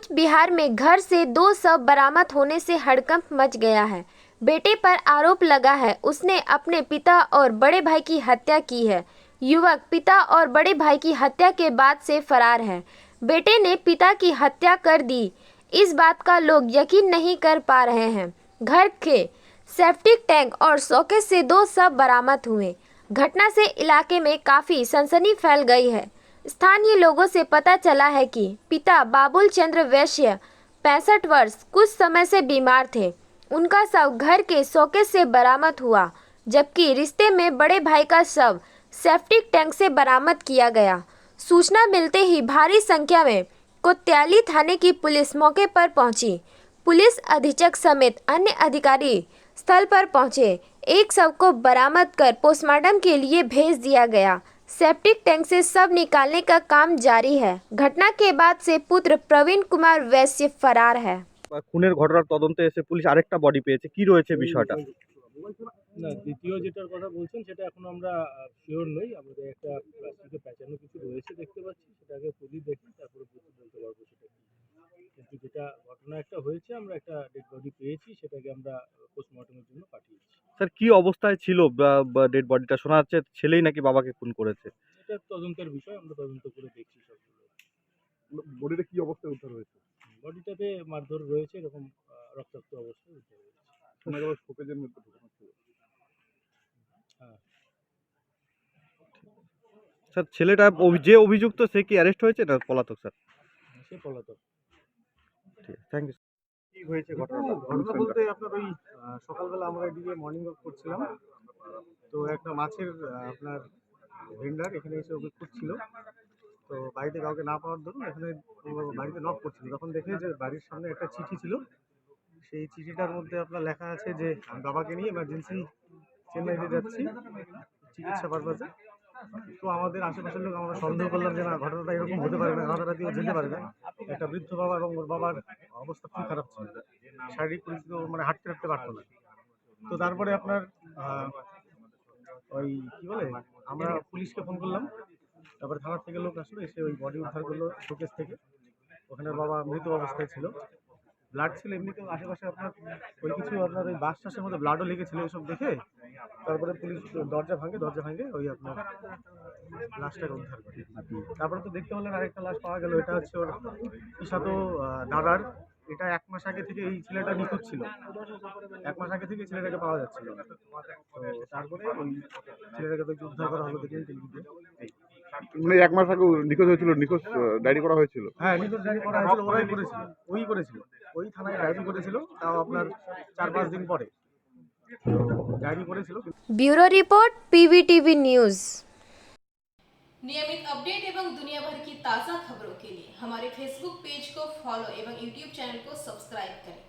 बीच बिहार में घर से 2 शव बरामद होने से हड़कंप मच गया है। बेटे पर आरोप लगा है उसने अपने पिता और बड़े भाई की हत्या की है। युवक पिता और बड़े भाई की हत्या के बाद से फरार है। बेटे ने पिता की हत्या कर दी, इस बात का लोग यकीन नहीं कर पा रहे हैं। घर के सेप्टिक टैंक और शौकेस से 2 शव बरामद हुए। घटना से इलाके में काफी सनसनी फैल गई है। स्थानीय लोगों से पता चला है कि पिता बाबुल चंद्र वैश्य 65 वर्ष कुछ समय से बीमार थे। उनका शव घर के शौकेस से बरामद हुआ, जबकि रिश्ते में बड़े भाई का शव सेप्टिक टैंक से बरामद किया गया। सूचना मिलते ही भारी संख्या में कोतवाली थाने की पुलिस मौके पर पहुंची। पुलिस अधीक्षक समेत अन्य अधिकारी स्थल पर पहुंचे। एक शव को बरामद कर पोस्टमार्टम के लिए भेज दिया गया। सेप्टिक टैंक से शव निकालने का काम जारी है। घटना के बाद से पुत्र प्रवीण कुमार वैश्य फरार है। খুনের ঘটনার তদন্তে এসে পুলিশ আরেকটা বডি পেয়েছে, কি রয়েছে বিষয়টা? না, দ্বিতীয় যেটার কথা বলছেন সেটা এখনো আমরা শিওর নই। আমাদের একটা প্লাস্টিকে প্যাঁচানো কিছু রয়েছে দেখতে পাচ্ছি, সেটাকে খুলি দেখি তারপরে বলতে পারবো সেটা কি। কিন্তু যেটা ঘটনা একটা হয়েছে, আমরা একটা ডেড বডি পেয়েছি, সেটাকে আমরা পোস্টমর্টমের জন্য পাঠিয়েছি। স্যার, কি অবস্থায় ছিল ডেড বডিটা? শোনা যাচ্ছে ছেলেই নাকি বাবাকে খুন করেছে। এটা তদন্তের বিষয়, আমরা তদন্ত করে দেখছি সবগুলো। বডিটা কি অবস্থায় উদ্ধার হয়েছে? বডিটাতে মারধর রয়েছে, এরকম রক্তাক্ত অবস্থায় উদ্ধার হয়েছে। শোনা গেল শোকেজের মধ্যে ঢোকানো ছিল। হ্যাঁ, স্যার, ছেলেটা যে অভিযুক্ত সে কি অ্যারেস্ট হয়েছে না পলাতক? স্যার, সে পলাতক। ঠিক, থ্যাংক ইউ। কি হয়েছে ঘটনাটা? ঘটনা বলতে আপনার ওই সকালবেলা আমরা এদিকে মর্নিং ওয়াক করছিলাম, তো একটা মাছের আপনার ভেন্ডার এখানে এসে ওকে খুঁজছিল। তো বাড়িতে কাউকে না পাওয়ার দরুন এখানে ও বাড়িতে নক করছিল, তখন দেখে যে বাড়ির সামনে একটা চিঠি ছিল। সেই চিঠিটার মধ্যে আপনার লেখা আছে যে আমি বাবাকে নিয়ে এমার্জেন্সি চেন্নাইতে যাচ্ছি চিকিৎসা পারপাসে। তো আমাদের আশেপাশের লোক আমরা সন্দেহ করলাম যে না, ঘটনাটা এরকম হতে পারে না, রাতারাতিও যেতে পারে না। একটা বৃদ্ধ বাবা এবং ওর বাবার অবস্থা খুব খারাপ ছিল, শারীরিক পরিস্থিতি মানে হাঁটতে পারতো না। তো তারপরে আপনার ওই কি বলে আমরা পুলিশকে ফোন করলাম, তারপরে থানার থেকে লোক আসলো, এসে ওই বডি উদ্ধার করলো শোকেস থেকে। ওখানে বাবা মৃত অবস্থায় ছিল, ব্লাড ছিল এমনিতেও আশেপাশে আপনার ওই কিছু আপনার ওই বাস টাসের মধ্যে ব্লাডও লেগেছিল। এসব দেখে তারপরে পুলিশ দরজা ভাঙে ওই আপনার লাশটাকে উদ্ধার করে। তারপরে তো দেখতে পেলেন আরেকটা লাশ পাওয়া গেল, এটা হচ্ছে ওর পিসাতো দাদার। এটা 1 মাস আগে থেকে এই ছেলেটা নিখোঁজ ছিল, 1 মাস আগে থেকে ছেলেটাকে পাওয়া যাচ্ছিল না। তো তারপরে ওই ছেলেটাকে তো উদ্ধার করা হলো দেখলেন টিভিতে। মানে 1 মাস আগে নিখোঁজ হয়েছিল, নিখোঁজ ডায়েরি করা হয়েছিল। হ্যাঁ, নিখোঁজ ডায়েরি করা হয়েছিল, ওই করেছিল, ওই থানায় ডায়েরি করেছিল, তাও আপনার 4-5 দিন পরে ডায়েরি করেছিল। Bureau report PVTV news. नियमित अपडेट एवं दुनिया भर की ताज़ा खबरों के लिए हमारे फेसबुक पेज को फॉलो एवं यूट्यूब चैनल को सब्सक्राइब करें।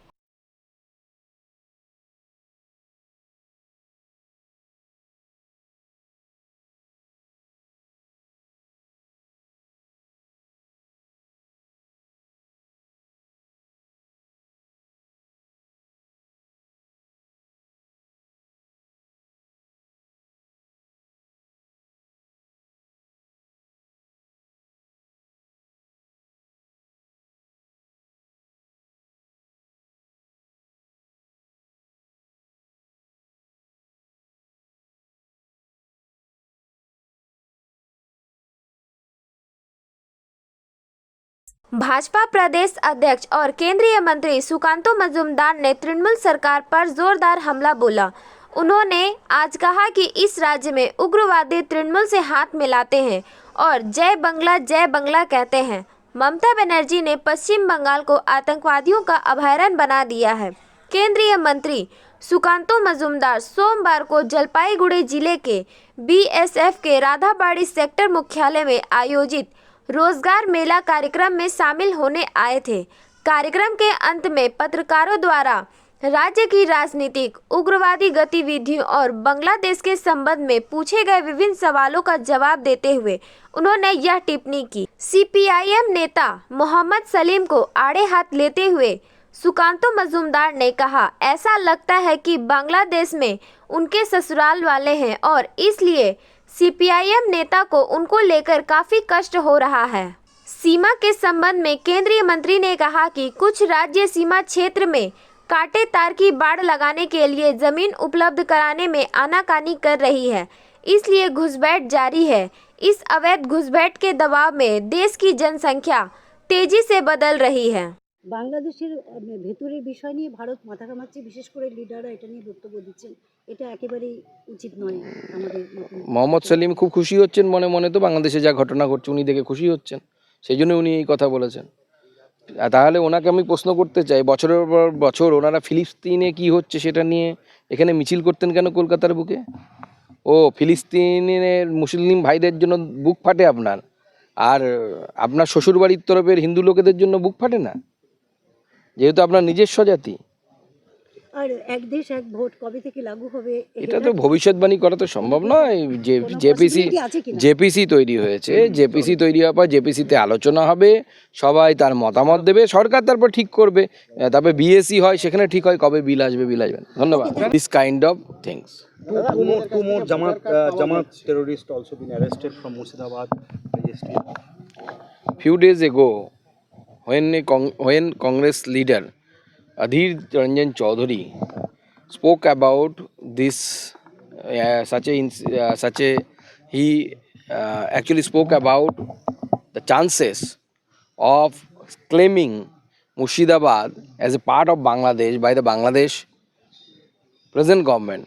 भाजपा प्रदेश अध्यक्ष और केंद्रीय मंत्री सुकांतो मजूमदार ने तृणमूल सरकार पर जोरदार हमला बोला। उन्होंने आज कहा कि इस राज्य में उग्रवादी तृणमूल से हाथ मिलाते हैं और जय बंगला कहते हैं। ममता बनर्जी ने पश्चिम बंगाल को आतंकवादियों का अभयारण्य बना दिया है। केंद्रीय मंत्री सुकांतो मजूमदार सोमवार को जलपाईगुड़ी जिले के BSF के राधाबाड़ी सेक्टर मुख्यालय में आयोजित रोजगार मेला कार्यक्रम में शामिल होने आए थे। कार्यक्रम के अंत में पत्रकारों द्वारा राज्य की राजनीतिक, उग्रवादी गतिविधियों और बांग्लादेश के संबंध में पूछे गए विभिन्न सवालों का जवाब देते हुए उन्होंने यह टिप्पणी की। CPIM नेता मोहम्मद सलीम को आड़े हाथ लेते हुए सुकांतो मजूमदार ने कहा, ऐसा लगता है कि बांग्लादेश में उनके ससुराल वाले हैं और इसलिए CPIM नेता को उनको लेकर काफी कष्ट हो रहा है। सीमा के संबंध में केंद्रीय मंत्री ने कहा कि कुछ राज्य सीमा क्षेत्र में कांटे तार की बाड़ लगाने के लिए जमीन उपलब्ध कराने में आनाकानी कर रही है, इसलिए घुसपैठ जारी है। इस अवैध घुसपैठ के दबाव में देश की जनसंख्या तेजी से बदल रही है। বাংলাদেশের ভেতরের বিষয় নিয়ে ভারত মাথা ঘামাচ্ছে, বিশেষ করে লিডাররা এটা নিয়ে বক্তব্য দিচ্ছেন, এটা একেবারেই উচিত নয়। আমাদের মোহাম্মদ সেলিম খুব খুশি হচ্ছেন মনে মনে, তো বাংলাদেশে যা ঘটনা ঘটছে উনি দেখে খুশি হচ্ছেন, সেই জন্য উনি এই কথা বলেছেন। তাহলে ওনাকে আমি প্রশ্ন করতে চাই, বছরের পর বছর ওনারা ফিলিস্তিনে কি হচ্ছে সেটা নিয়ে এখানে মিছিল করতেন কেন কলকাতার বুকে? ও ফিলিস্তিনের মুসলিম ভাইদের জন্য বুক ফাটে আপনার, আর আপনার শ্বশুরবাড়ির তরফের হিন্দু লোকেদের জন্য বুক ফাটে না, যেহেতু আপনার নিজস্ব জাতি। আর এক দেশ এক ভোট কবে থেকে লাগু হবে এটা তো ভবিষ্যৎবাণী করা তো সম্ভব নয়। যে জেপিসি তৈরি হয়েছে, জেপিসি তৈরি হওয়ার পর জেপিসিতে আলোচনা হবে, সবাই তার মতামত দেবে, সরকার তারপর ঠিক করবে, তারপরে বিএসি হয়, সেখানে ঠিক হয় কবে বিল আসবে না। ধন্যবাদ। This kind of things. Two more Jamaat terrorists also been arrested from Murshidabad yesterday. Few days ago, when Congress leader Adhir Ranjan Chaudhary spoke about this, he actually spoke about the chances of claiming Murshidabad as a part of Bangladesh by the Bangladesh present government.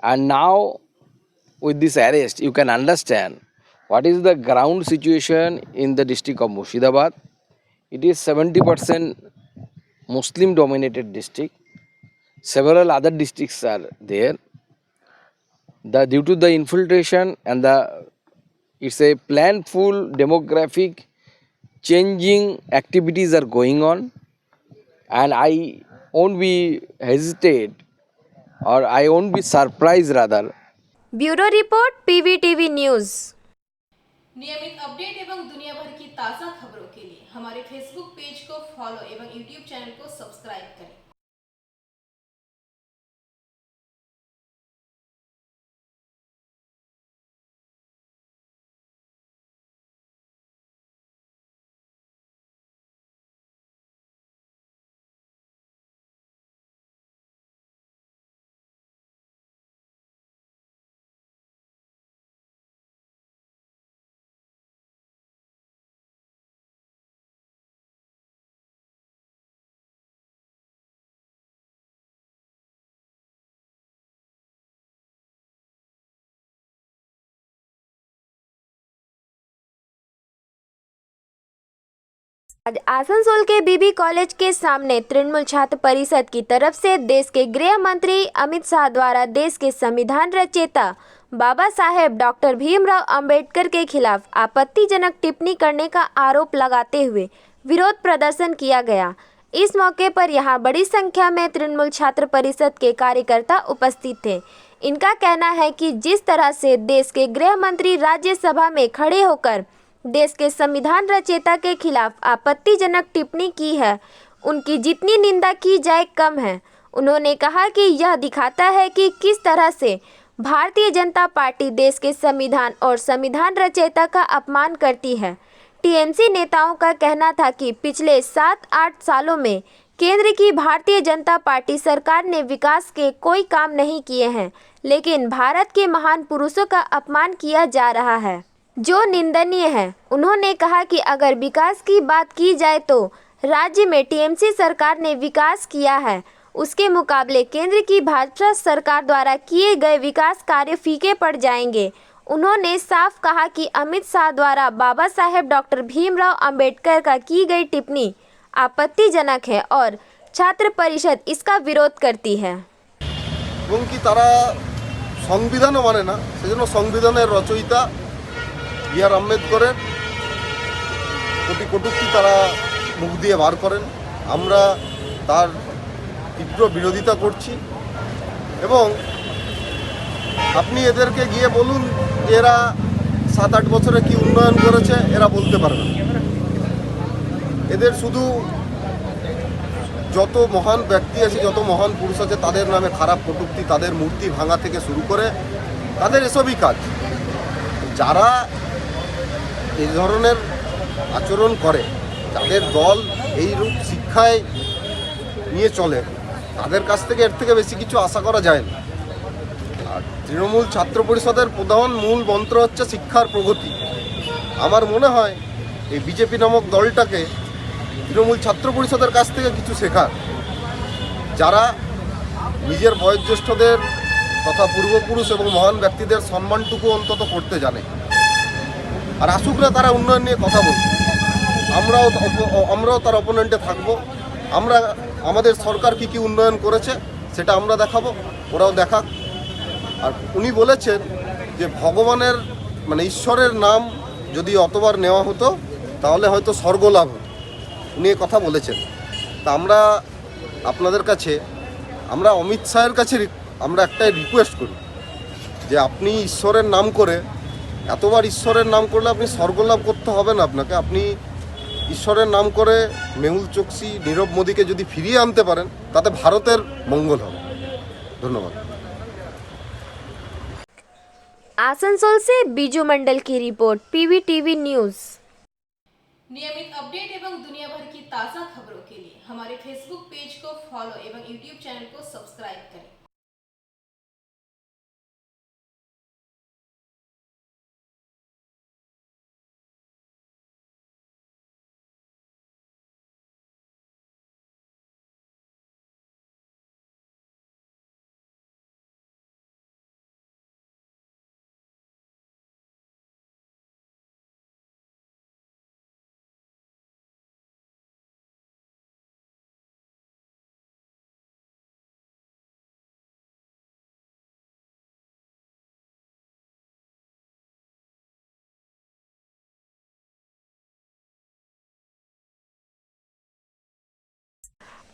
And now with this arrest, you can understand what is the ground situation in the district of Murshidabad. It is 70% Muslim dominated district. Several other districts are there. Due to the infiltration and it's a planful demographic changing activities are going on, and I won't be hesitate, or I won't be surprised rather. Bureau report PVTV news. नियमित update एवं दुनिया भर की ताज़ा खबरों के लिए हमारे फेसबुक पेज को फॉलो एवं यूट्यूब चैनल को सब्सक्राइब करें। आज आसनसोल के बीबी कॉलेज के सामने तृणमूल छात्र परिषद की तरफ से देश के गृह मंत्री अमित शाह द्वारा देश के संविधान रचयिता बाबा साहेब डॉक्टर भीमराव अंबेडकर के खिलाफ आपत्तिजनक टिप्पणी करने का आरोप लगाते हुए विरोध प्रदर्शन किया गया। इस मौके पर यहां बड़ी संख्या में तृणमूल छात्र परिषद के कार्यकर्ता उपस्थित थे। इनका कहना है कि जिस तरह से देश के गृह मंत्री राज्यसभा में खड़े होकर देश के संविधान रचयिता के खिलाफ आपत्तिजनक टिप्पणी की है, उनकी जितनी निंदा की जाए कम है। उन्होंने कहा कि यह दिखाता है कि किस तरह से भारतीय जनता पार्टी देश के संविधान और संविधान रचयिता का अपमान करती है। टीएमसी नेताओं का कहना था कि पिछले 7-8 सालों में केंद्र की भारतीय जनता पार्टी सरकार ने विकास के कोई काम नहीं किए हैं, लेकिन भारत के महान पुरुषों का अपमान किया जा रहा है, जो निंदनीय है। उन्होंने कहा कि अगर विकास की बात की जाए तो राज्य में टीएमसी सरकार ने विकास किया है, उसके मुकाबले केंद्र की भाजपा सरकार द्वारा किए गए विकास कार्य फीके पड़ जाएंगे। उन्होंने साफ कहा कि अमित शाह द्वारा बाबा साहेब डॉक्टर भीमराव अंबेडकर का की गई टिप्पणी आपत्तिजनक है और छात्र परिषद इसका विरोध करती है। कि तारा संविधान माने ना, सेजন্য संविधाনের রচয়িতা বি.আর. আম্বেদকরের প্রতি কটূক্তি তারা মুখ দিয়ে বার করেন। আমরা তার তীব্র বিরোধিতা করছি এবং আপনি এদেরকে গিয়ে বলুন যে এরা 7-8 বছরে কি উন্নয়ন করেছে, এরা বলতে পারবে না। এদের শুধু যত মহান ব্যক্তি আছে, যত মহান পুরুষ আছে, তাদের নামে খারাপ কটূক্তি, তাদের মূর্তি ভাঙা থেকে শুরু করে তাদের এসবই কাজ। যারা এই ধরনের আচরণ করে, যাদের দল এইরূপ শিক্ষায় নিয়ে চলে, তাদের কাছ থেকে এর থেকে বেশি কিছু আশা করা যায় না। আর তৃণমূল ছাত্র পরিষদের প্রধান মূল মন্ত্র হচ্ছে শিক্ষার প্রগতি। আমার মনে হয় এই বিজেপি নামক দলটাকে তৃণমূল ছাত্র পরিষদের কাছ থেকে কিছু শেখার, যারা নিজের বয়োজ্যেষ্ঠদের তথা পূর্বপুরুষ এবং মহান ব্যক্তিদের সম্মানটুকু অন্তত করতে জানে। আর আসুক না তারা উন্নয়ন নিয়ে কথা বলবে, আমরাও তার অপোনেন্টে থাকবো। আমরা আমাদের সরকার কি কি উন্নয়ন করেছে সেটা আমরা দেখাবো, ওরাও দেখাক। আর উনি বলেছেন যে ভগবানের মানে ঈশ্বরের নাম যদি অতবার নেওয়া হতো তাহলে হয়তো স্বর্গলাভ হতো, উনি এ কথা বলেছেন। তা আমরা আপনাদের কাছে, আমরা অমিত শাহের কাছে আমরা একটাই রিকোয়েস্ট করি যে আপনি ঈশ্বরের নাম করে, এতবার ঈশ্বরের নাম করলে আপনি স্বর্গলাভ করতে হবে না আপনাকে, আপনি ঈশ্বরের নাম করে মেহুল চোকসি, নীরব মোদীকে যদি ফিরিয়ে আনতে পারেন তাতে ভারতের মঙ্গল হবে। ধন্যবাদ। आसनसोल से बीजू मंडल की रिपोर्ट, पीवीटीवी न्यूज़। नियमित अपडेट एवं दुनिया भर की ताज़ा खबरों के लिए हमारे फेसबुक पेज को फॉलो एवं यूट्यूब चैनल को सब्सक्राइब करें।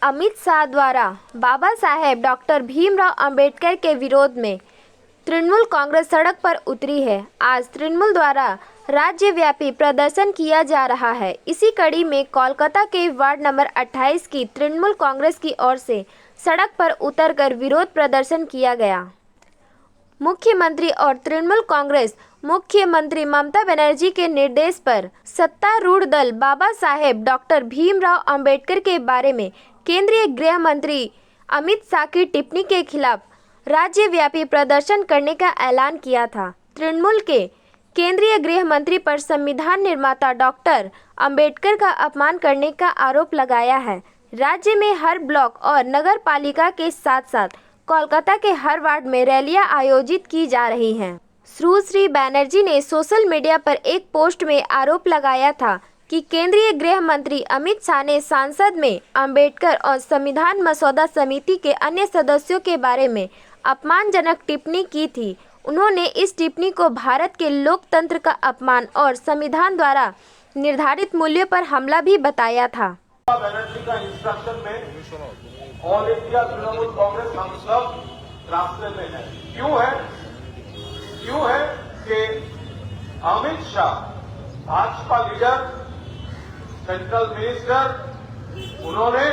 अमित शाह द्वारा बाबा साहेब डॉक्टर भीमराव अंबेडकर के विरोध में तृणमूल कांग्रेस सड़क पर उतरी है। आज तृणमूल द्वारा राज्यव्यापी प्रदर्शन किया जा रहा है। इसी कड़ी में कोलकाता के वार्ड नंबर 28 की तृणमूल कांग्रेस की ओर से सड़क पर उतरकर विरोध प्रदर्शन किया गया। मुख्यमंत्री और तृणमूल कांग्रेस मुख्यमंत्री ममता बनर्जी के निर्देश पर सत्तारूढ़ दल बाबा साहेब डॉक्टर भीमराव अंबेडकर के बारे में केंद्रीय गृह मंत्री अमित शाह की टिप्पणी के खिलाफ राज्यव्यापी प्रदर्शन करने का ऐलान किया था। तृणमूल के केंद्रीय गृह मंत्री पर संविधान निर्माता डॉक्टर अंबेडकर का अपमान करने का आरोप लगाया है। राज्य में हर ब्लॉक और नगर पालिका के साथ साथ कोलकाता के हर वार्ड में रैलियां आयोजित की जा रही हैं। सुश्री बनर्जी ने सोशल मीडिया पर एक पोस्ट में आरोप लगाया था कि केंद्रीय गृह मंत्री अमित शाह ने संसद में अंबेडकर और संविधान मसौदा समिति के अन्य सदस्यों के बारे में अपमानजनक टिप्पणी की थी। उन्होंने इस टिप्पणी को भारत के लोकतंत्र का अपमान और संविधान द्वारा निर्धारित मूल्यों पर हमला भी बताया था। बनर्जी का इंस्ट्रक्शन में ऑल इंडिया तृणमूल कांग्रेस हम सब रास्ते में है। क्यों है कि Amit Shah Bhajpa leader, central minister, उन्होंने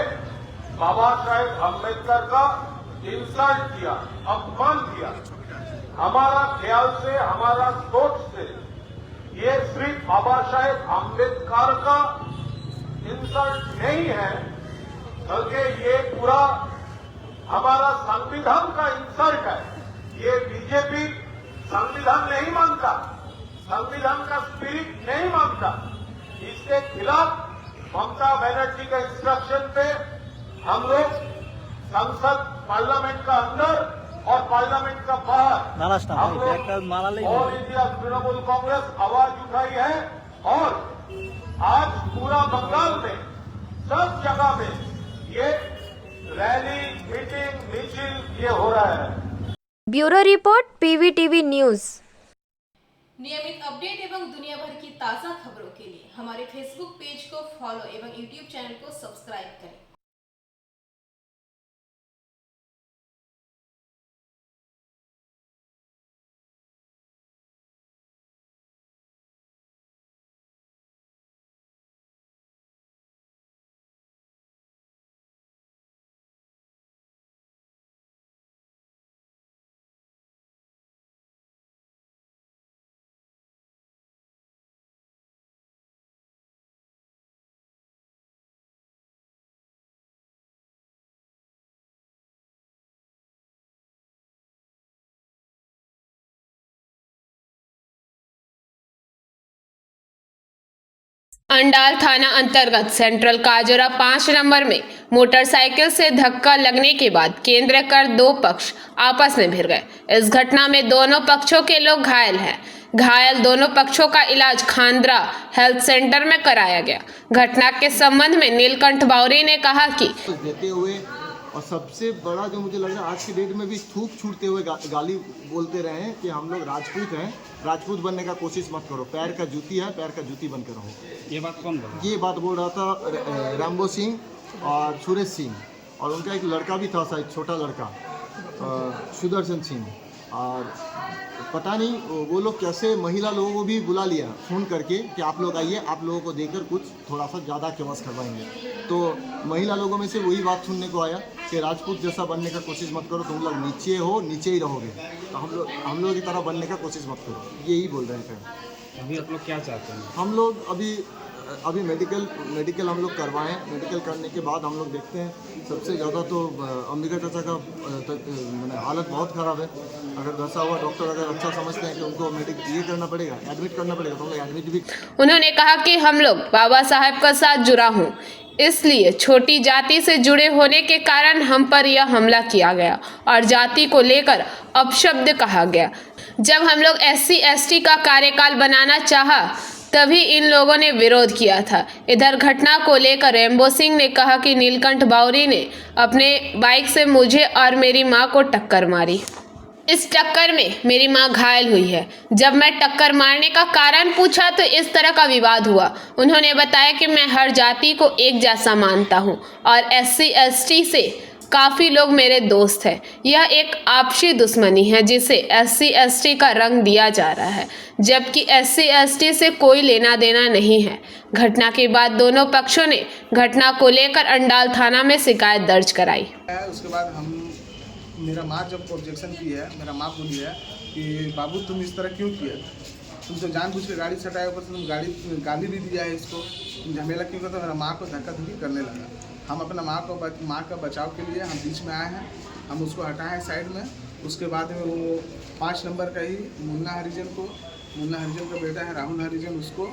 बाबा साहेब अम्बेडकर का इंसल्ट किया, अपमान किया। हमारा ख्याल से, हमारा सोच से ये सिर्फ बाबा साहेब अम्बेडकर का इंसल्ट नहीं है, बल्कि ये पूरा हमारा संविधान का इंसल्ट है। ये बीजेपी संविधान नहीं मानता, संविधान का स्पिरिट नहीं मानता। इसके खिलाफ ममता बनर्जी के इंस्ट्रक्शन पे हम लोग संसद, पार्लियामेंट का अंदर और पार्लियामेंट का बाहर हम लोग ऑल इंडिया तृणमूल कांग्रेस आवाज उठाई है। और आज पूरा बंगाल में सब जगह में ये रैली, मीटिंग, मिছিল ये हो रहा है। Bureau report, PVTV news. नियमित अपडेट एवं दुनिया भर की ताज़ा खबरों के लिए हमारे फेसबुक पेज को फॉलो एवं यूट्यूब चैनल को सब्सक्राइब करें। अंडाल थाना अंतर्गत सेंट्रल काजोरा 5 नंबर में मोटरसाइकिल से धक्का लगने के बाद केंद्र कर दो पक्ष आपस में भिड़ गए। इस घटना में दोनों पक्षों के लोग घायल हैं। घायल दोनों पक्षों का इलाज खांद्रा हेल्थ सेंटर में कराया गया। घटना के संबंध में नीलकंठ बावरी ने कहा कि देते हुए और सबसे बड़ा जो मुझे लग रहा है आज की डेट में भी थूक छूटते हुए गाली बोलते रहे हैं कि हम लोग राजपूत हैं, राजपूत बनने का कोशिश मत करो, पैर का जूती है, पैर का जूती बनकर रहो। ये बात कौन बोला? ये बात बोल रहा था रैम्बो सिंह और सुरेश सिंह, और उनका एक लड़का भी था शायद, छोटा लड़का सुदर्शन सिंह। और पता नहीं वो लोग कैसे महिला लोगों को भी बुला लिया फ़ोन करके कि आप लोग आइए, आप लोगों को देकर कुछ थोड़ा सा ज़्यादा केवस करवाएंगे। तो महिला लोगों में से वही बात सुनने को आया कि राजपूत जैसा बनने का कोशिश मत करो, तुम लोग नीचे हो, नीचे ही रहोगे, तो हम लोग की तरह बनने का कोशिश मत करो, यही बोल रहे थे। अभी आप लोग क्या चाहते हैं? हम लोग अभी मेडिकल हम लोग करवाएं। मेडिकल करने के बाद हम लोग देखते हैं। सबसे ज़्यादा तो अंबिका चाचा का मैंने हालत बहुत ख़राब है। अगर वैसा हुआ, डॉक्टर अगर अच्छा समझते हैं कि उनको ये करना पड़ेगा, एडमिट करना पड़ेगा, तो हम लोग एडमिट भी। उन्होंने कहा कि हम लोग बाबा साहब का साथ जुड़ा हूँ, इसलिए छोटी जाति से जुड़े होने के कारण हम पर यह हमला किया गया और जाति को लेकर अपशब्द कहा गया। जब हम लोग SC ST का कार्यकाल बनाना चाहा तभी इन लोगों ने विरोध किया था। इधर घटना को लेकर रैम्बो सिंह ने कहा कि नीलकंठ बावरी ने अपने बाइक से मुझे और मेरी मां को टक्कर मारी। इस टक्कर में मेरी मां घायल हुई है। जब मैं टक्कर मारने का कारण पूछा तो इस तरह का विवाद हुआ। उन्होंने बताया कि मैं हर जाति को एक जैसा मानता हूं और SC ST से काफ़ी लोग मेरे दोस्त हैं। यह एक आपसी दुश्मनी है जिसे SC ST का रंग दिया जा रहा है, जबकि SC ST से कोई लेना देना नहीं है। घटना के बाद दोनों पक्षों ने घटना को लेकर अंडाल थाना में शिकायत दर्ज कराई। उसके बाद मेरा माँ जब ऑब्जेक्शन की है, मेरा माँ बोली है कि बाबू तुम इस तरह क्यों किया, तुम तो जानबूझ के गाड़ी सटाए, ऊपर से तुम गाली भी दिया है इसको, तुम झमेला क्यों करते। मेरा माँ को धक्का धुक्की करने लगा। हम अपना माँ का बचाव के लिए हम बीच में आए हैं, हम उसको हटाए हैं साइड में। उसके बाद में वो 5 नंबर का ही मुन्ना हरिजन का बेटा है राहुल हरिजन, उसको,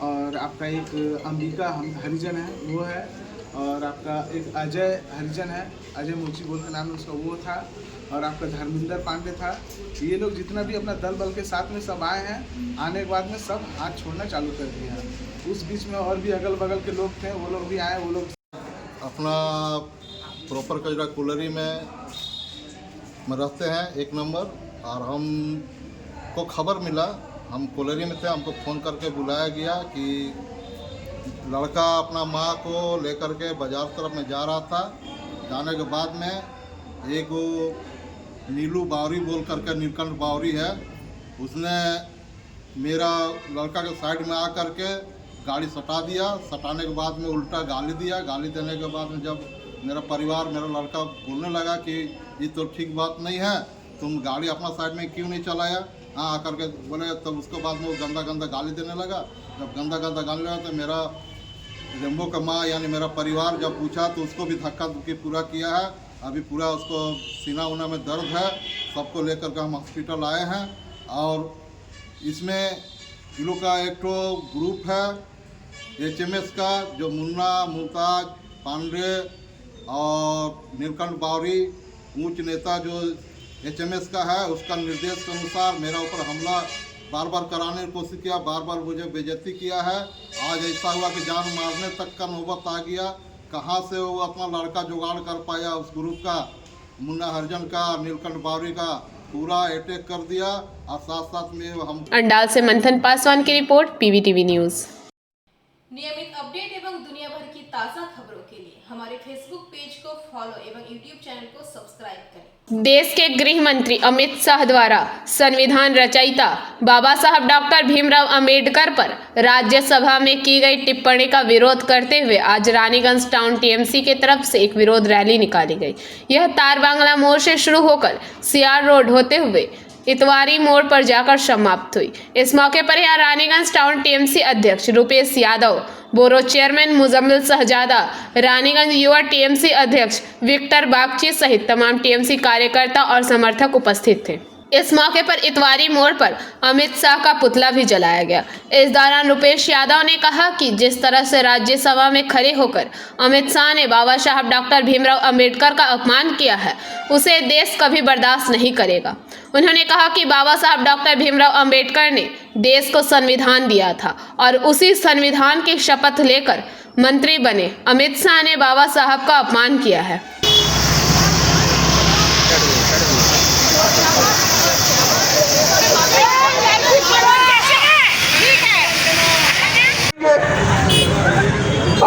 और आपका एक अंबिका हरिजन है वो है, और आपका एक अजय हरिजन है, अजय मोची बोल के नाम है उसका, वो था, और आपका धर्मेंद्र पांडे था। ये लोग जितना भी अपना दल बल के साथ में सब आए हैं, आने के बाद में सब हाथ छोड़ना चालू कर दिए हैं। उस बीच में और भी अगल बगल के लोग थे, वो लोग भी आए। वो लोग अपना प्रॉपर कजरा कुलरी में रहते हैं 1 नंबर, और हमको खबर मिला, हम कुलरी में थे, हमको फ़ोन करके बुलाया गया कि लड़का अपना माँ को लेकर के बाज़ार तरफ में जा रहा था। जाने के बाद में एक वो नीलू बावरी बोल करके नीलकंठ बावरी है, उसने मेरा लड़का के साइड में आ करके गाड़ी सटा दिया। सटाने के बाद में उल्टा गाली दिया। गाली देने के बाद में जब मेरा परिवार, मेरा लड़का बोलने लगा कि ये तो ठीक बात नहीं है, तुम गाड़ी अपना साइड में क्यों नहीं चलाया, हाँ आकर के बोले, तब उसके बाद में वो गंदा गाली देने लगा। जब गंदा गाली लगा तो मेरा रैम्बो का माँ यानी मेरा परिवार जब पूछा तो उसको भी धक्का धुक्की पूरा किया है। अभी पूरा उसको सीना उना में दर्द है, सबको लेकर के हम हॉस्पिटल आए हैं। और इसमें इन लोग का एक तो ग्रुप है HMS का, जो मुन्ना मुमताज पांडे और नीलकंठ बावरी ऊंच नेता जो HMS का है, उसका निर्देश के अनुसार मेरा ऊपर हमला बार बार कराने की कोशिश किया, बार बार मुझे बेइज्जती किया है। आज ऐसा हुआ कि जान मारने तक का नौबत आ गया। कहाँ से वो अपना लड़का जुगाड़ कर पाया, उस ग्रुप का मुन्ना हरिजन का, नीलकंठ बावरी का पूरा अटैक कर दिया। और साथ साथ में हम अंडाल से मंथन पासवान की रिपोर्ट, PVTV न्यूज़। नियमित अपडेट एवं दुनिया भर की ताज़ा खबरों के लिए हमारे फेसबुक पेज को फॉलो एवं यूट्यूब चैनल को सब्सक्राइब करें। देश के गृह मंत्री अमित शाह द्वारा संविधान रचयिता बाबा साहब डॉक्टर भीमराव अंबेडकर पर राज्यसभा में की गई टिप्पणी का विरोध करते हुए आज रानीगंज टाउन TMC की तरफ से एक विरोध रैली निकाली गई। यह तार बांग्ला मोड़ से शुरू होकर CR रोड होते हुए इतवारी मोड़ पर जाकर समाप्त हुई। इस मौके पर यहाँ रानीगंज टाउन TMC अध्यक्ष रुपेश यादव, बोरो चेयरमैन मुजम्मिल शहजादा, रानीगंज युवा TMC अध्यक्ष विक्टर बागची सहित तमाम TMC कार्यकर्ता और समर्थक उपस्थित थे। इस मौके पर इतवारी मोड़ पर अमित शाह का पुतला भी जलाया गया। इस दौरान रुपेश यादव ने कहा कि जिस तरह से राज्यसभा में खड़े होकर अमित शाह ने बाबा साहब डॉक्टर भीमराव अंबेडकर का अपमान किया है, उसे देश कभी बर्दाश्त नहीं करेगा। उन्होंने कहा कि बाबा साहब डॉक्टर भीमराव अंबेडकर ने देश को संविधान दिया था और उसी संविधान की शपथ लेकर मंत्री बने। अमित शाह ने बाबा साहब का अपमान किया है।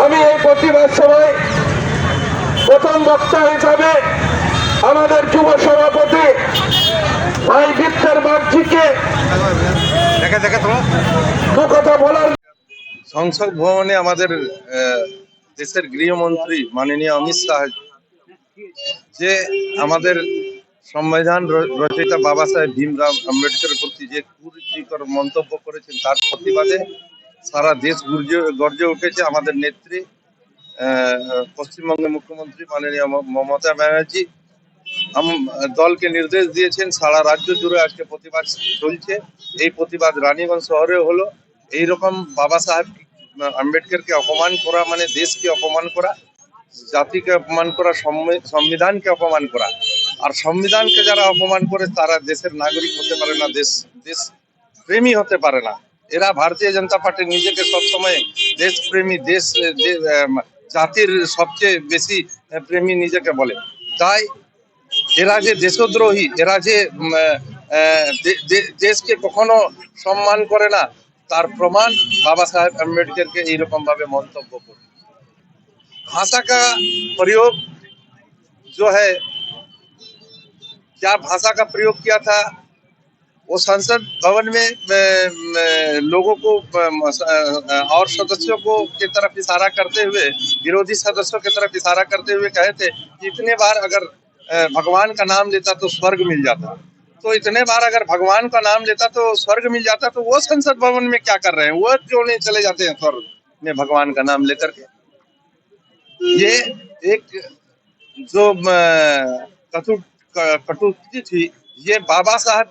আমি এই প্রতিবাদ সভায় প্রথম বক্তা হিসাবে আমাদের যুব সভাপতি ভাই বিক্রম বাগচিকে দু কথা বলার। সংসদ ভবনে আমাদের দেশের গৃহমন্ত্রী মাননীয় অমিত শাহ যে আমাদের সংবিধান রচয়িতা বাবা সাহেব ভীমরাও আম্বেদকরের প্রতি যে কুরুচিকর মন্তব্য করেছেন তার প্রতিবাদে সারা দেশ গর্জে উঠেছে। আমাদের নেত্রী পশ্চিমবঙ্গের মুখ্যমন্ত্রী মাননীয় মমতা ব্যানার্জি দলকে নির্দেশ দিয়েছেন, সারা রাজ্য জুড়ে আজকে প্রতিবাদ চলছে। এই প্রতিবাদ রানীগঞ্জ শহরেও হলো। এইরকম বাবা সাহেব আম্বেদকরকে অপমান করা মানে দেশকে অপমান করা, জাতিকে অপমান করা, সংবিধানকে অপমান করা। আর সংবিধানকে যারা অপমান করে তারা দেশের নাগরিক হতে পারে না, দেশ প্রেমী হতে পারে না। এরা ভারতীয় জনতা পার্টি নিজেকে সবসময় দেশপ্রেমী, জাতির সবচেয়ে বেশি প্রেমী নিজেকে বলে। তাই এরা যে দেশদ্রোহী, এরা যে দেশকে কখনো সম্মান করে না, তার প্রমাণ बाबा साहेब अम्बेडकर के এইরকম ভাবে মন্তব্য করে। भाषा का प्रयोग जो है, क्या भाषा का प्रयोग किया था, वो संसद भवन में लोगों को और सदस्यों को की तरफ इशारा करते हुए, विरोधी सदस्यों की तरफ इशारा करते हुए कहे थे कि इतने बार अगर भगवान का नाम लेता तो स्वर्ग मिल जाता। तो इतने बार अगर भगवान का नाम लेता तो स्वर्ग मिल जाता, तो वो संसद भवन में क्या कर रहे हैं? वो क्यों नहीं चले जाते हैं स्वर्ग में भगवान का नाम लेकर के? ये एक जो कटुक्ति थी, ये बाबा साहब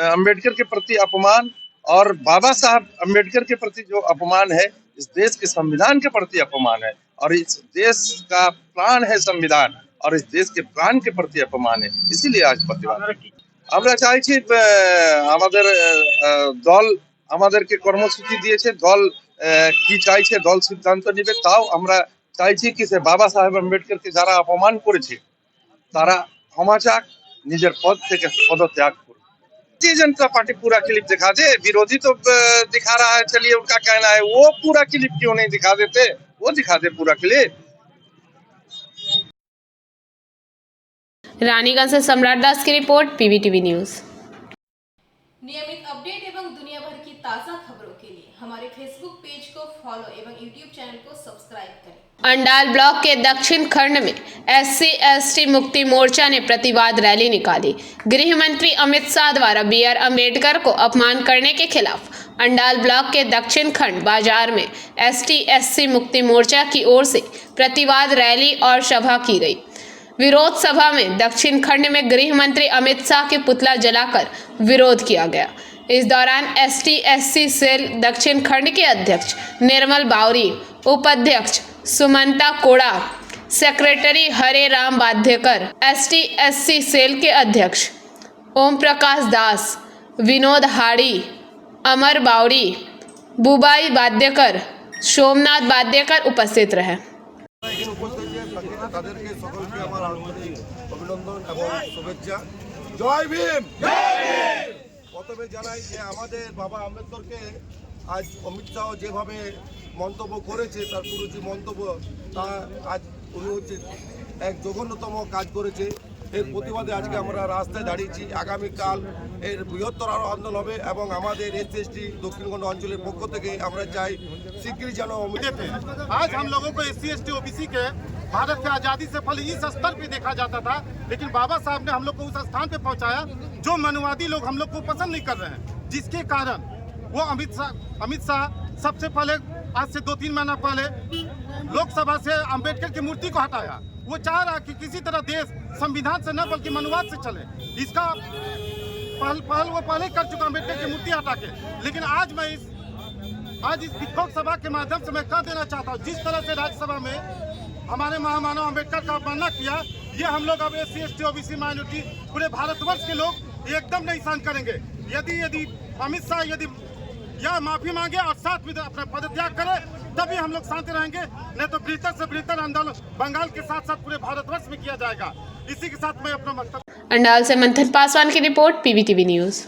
अम्बेडकर के प्रति अपमान, और बाबा साहब अम्बेडकर के प्रति जो अपमान है, इस देश के संविधान के प्रति अपमान है। और इस देश का प्राण है संविधान, और इस देश के प्राण के प्रति अपमान है। इसीलिए आज प्रतिबाद আমরা চাইছি আমাদের দল আমাদেরকে কর্মসূচি দিয়েছে, দল কি চাইছে দল সিদ্ধান্ত নেবে। তাও আমরা চাইছি কি সে বাবা সাহেব আম্বেদকরকে যারা অপমান করেছে তারা ক্ষমা চাক, নিজের পদ থেকে পদত্যাগ করুক। भारतीय जनता पार्टी पूरा क्लिप दिखा दे, विरोधी तो दिखा रहा है, चलिए उनका कहना है, वो पूरा क्लिप क्यों नहीं दिखा देते? वो दिखा दे पूरा क्लिप। रानीगंज से सम्राट दास की रिपोर्ट, पीवीटीवी न्यूज। नियमित अपडेट एवं दुनिया भर की ताज़ा खबरों के लिए हमारे फेसबुक पेज को फॉलो एवं यूट्यूब चैनल को सब्सक्राइब करें। अंडाल ब्लॉक के दक्षिण खंड में SC/ST मुक्ति मोर्चा ने प्रतिवाद रैली निकाली। गृह मंत्री अमित शाह द्वारा BR अम्बेडकर को अपमान करने के खिलाफ अंडाल ब्लॉक के दक्षिण खंड बाजार में ST/SC मुक्ति मोर्चा की ओर से प्रतिवाद रैली और सभा की गई। विरोध सभा में दक्षिण खंड में गृह मंत्री अमित शाह के पुतला जलाकर विरोध किया गया। इस दौरान ST/SC सेल दक्षिण खंड के अध्यक्ष निर्मल बावरी, उपाध्यक्ष सुमंता कोड़ा, सेक्रेटरी हरे राम वाध्यकर, ST/SC सेल के अध्यक्ष ओम प्रकाश दास, विनोद हाड़ी, अमर बावरी, बुबाई वाध्यकर, सोमनाथ वाध्यकर उपस्थित रहे। তাদেরকে সকলকে আমার আন্তরিক অভিনন্দন এবং শুভেচ্ছা। জয় ভীম। প্রথমে জানাই যে আমাদের বাবা আম্বেদকরকে আজ অমিত শাহ যেভাবে মন্তব্য করেছে, তার পুরো মন্তব্য তা আজ উনি হচ্ছে এক জঘন্যতম কাজ করেছে। এর প্রতিবাদে আজকে আমরা রাস্তায় দাঁড়িয়েছি। আগামীকাল এর বৃহত্তর আরও আন্দোলন হবে এবং আমাদের SC/ST দক্ষিণখণ্ড অঞ্চলের পক্ষ থেকে আমরা চাই शीघ्र যেন आज हम लोगों को SC/ST OBC के भारत की आज़ादी से पहले इस स्तर पे देखा जाता था, लेकिन बाबा साहब ने हम लोग को उस स्थान पे पहुंचाया जो मनुवादी लोग हम लोग को पसंद नहीं कर रहे हैं, जिसके कारण वो अमित शाह सबसे पहले आज से 2-3 महीना पहले लोकसभा से अंबेडकर की मूर्ति को हटाया। वो चाह रहा कि किसी तरह देश संविधान से न बल्कि मनुवाद से चले। इसका पहल वो पहले कर चुका अंबेडकर की मूर्ति हटा के। लेकिन आज मैं आज इस विक्षोभ सभा के माध्यम से मैं कह देना चाहता हूँ, जिस तरह से राज्यसभा में हमारे महामानव अंबेडकर का अवमानना किया, ये हम लोग अब SC ST OBC माइनॉरिटी पूरे भारतवर्ष के लोग एकदम नहीं सहन करेंगे। यदि अमित शाह यदि यह माफी मांगे और साथ में अपना पदत्याग करे, तभी हम लोग शांत रहेंगे। नहीं तो बेहतर से बेहतर आंदोलन बंगाल के साथ साथ पूरे भारतवर्ष में किया जाएगा। इसी के साथ मैं अपना वक्तव्य। अंडाल से मंथन पासवान की रिपोर्ट, PVTV न्यूज।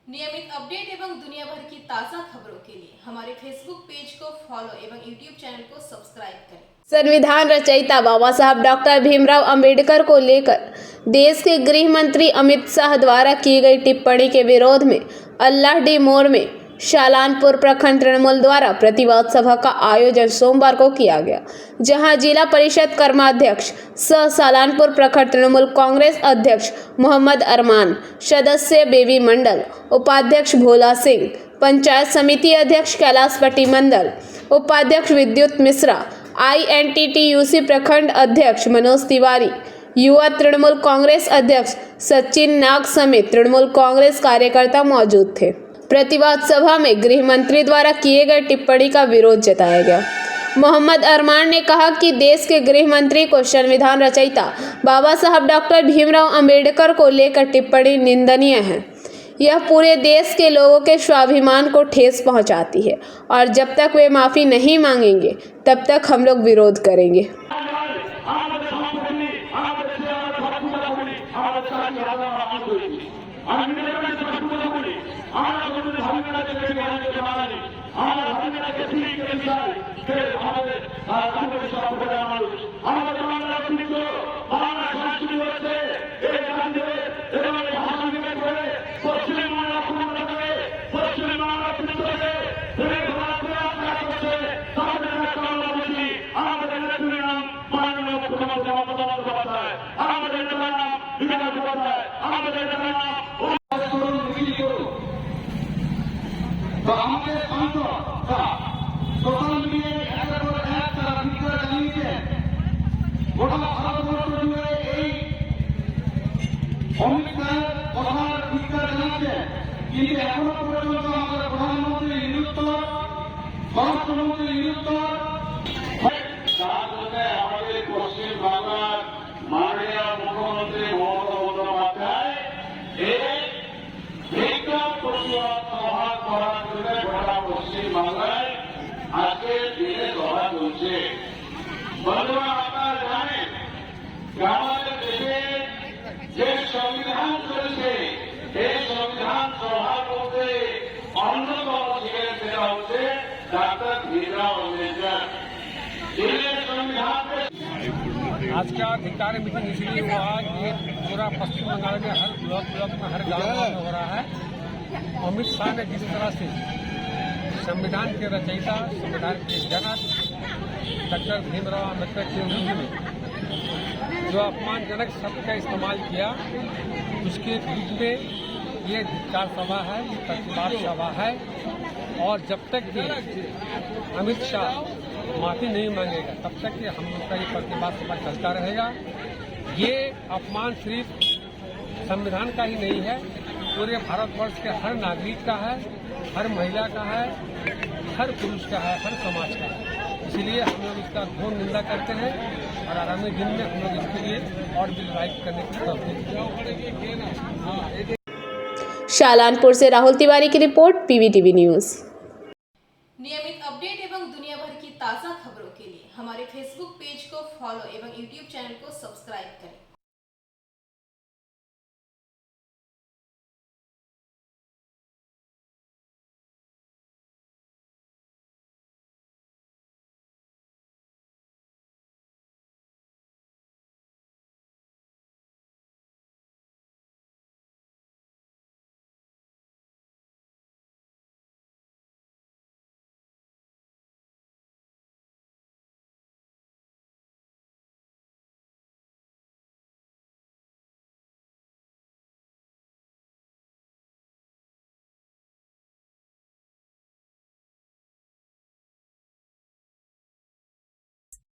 नियमित अपडेट एवं दुनिया भर की ताज़ा खबरों के लिए हमारे फेसबुक पेज को फॉलो एवं यूट्यूब चैनल को सब्सक्राइब करें। संविधान रचयिता बाबा साहब डॉक्टर भीमराव अंबेडकर को लेकर देश के गृह मंत्री अमित शाह द्वारा की गई टिप्पणी के विरोध में अल्लाहडी मोड़ में शालानपुर प्रखंड तृणमूल द्वारा प्रतिवाद सभा का आयोजन सोमवार को किया गया, जहां जिला परिषद कर्माध्यक्ष सह शालानपुर प्रखंड तृणमूल कांग्रेस अध्यक्ष मोहम्मद अरमान, सदस्य बेबी मंडल, उपाध्यक्ष भोला सिंह, पंचायत समिति अध्यक्ष कैलाश पट्टी मंडल, उपाध्यक्ष विद्युत मिश्रा, INTTUC प्रखंड अध्यक्ष मनोज तिवारी, युवा तृणमूल कांग्रेस अध्यक्ष सचिन नाग समेत तृणमूल कांग्रेस कार्यकर्ता मौजूद थे। प्रतिवाद सभा में गृह मंत्री द्वारा किए गए टिप्पणी का विरोध जताया गया। मोहम्मद अरमान ने कहा कि देश के गृह मंत्री को संविधान रचयिता बाबा साहब डॉक्टर भीमराव अंबेडकर को लेकर टिप्पणी निंदनीय है। यह पूरे देश के लोगों के स्वाभिमान को ठेस पहुंचाती है और जब तक वे माफ़ी नहीं मांगेंगे तब तक हम लोग विरोध करेंगे। তো আমাদের সংসদটা সোশ্যাল মিডিয়ায় একের পর এক তারা ভিডিও জানিয়েছে। গোটা ভারতবর্ষ জুড়ে এই অমিত শাহের কথার ভিডিও জানিয়েছে, কিন্তু এখনো পর্যন্ত আমাদের প্রধানমন্ত্রী নিরুত্তর, স্বরাষ্ট্রমন্ত্রী নিরুত্তর। তার জন্য আমাদের পশ্চিম বাংলার মাননীয় মুখ্যমন্ত্রী মমতা বন্দ্যোপাধ্যায় এই বিজ্ঞান প্রতিবাদ সভা করার জন্য গোটা পশ্চিম বাংলায় আজকের দিনে সভা চলছে। বন্ধুরা, আপনারা জানেন যে আমাদের দেশে যে সংবিধান চলছে, এই সংবিধান সভার মধ্যে অন্যতম ছিলেন সেটা হচ্ছে डॉक्टर भीमराव अम्बेडकर। आज का अधिकारी मीटिंग इसलिए हुआ कि पूरा पश्चिम बंगाल में हर ब्लॉक में हर गांव में हो रहा है। अमित शाह ने जिस तरह से संविधान के रचयिता, संविधान के जनक डॉक्टर भीमराव अम्बेडकर के विरुद्ध में जो अपमानजनक शब्द का इस्तेमाल किया, उसके विरुद्ध में ये धिक्कार सभा है, ये प्रतिवाद सभा है। और जब तक कि अमित शाह माफी नहीं मांगेगा तब तक कि हम लोग का ये प्रतिवाद सभा चलता रहेगा। ये अपमान सिर्फ संविधान का ही नहीं है, पूरे भारतवर्ष के हर नागरिक का है, हर महिला का है, हर पुरुष का है, हर समाज का है। इसलिए हम लोग इसका घोर निंदा करते हैं और आगामी दिन में हम लोग इसके लिए और भी लड़ाई करने की कोशिश करेंगे। शालानपुर से राहुल तिवारी की रिपोर्ट, PVTV न्यूज। नियमित अपडेट एवं दुनिया भर की ताज़ा खबरों के लिए हमारे फेसबुक पेज को फॉलो एवं यूट्यूब चैनल को सब्सक्राइब करें।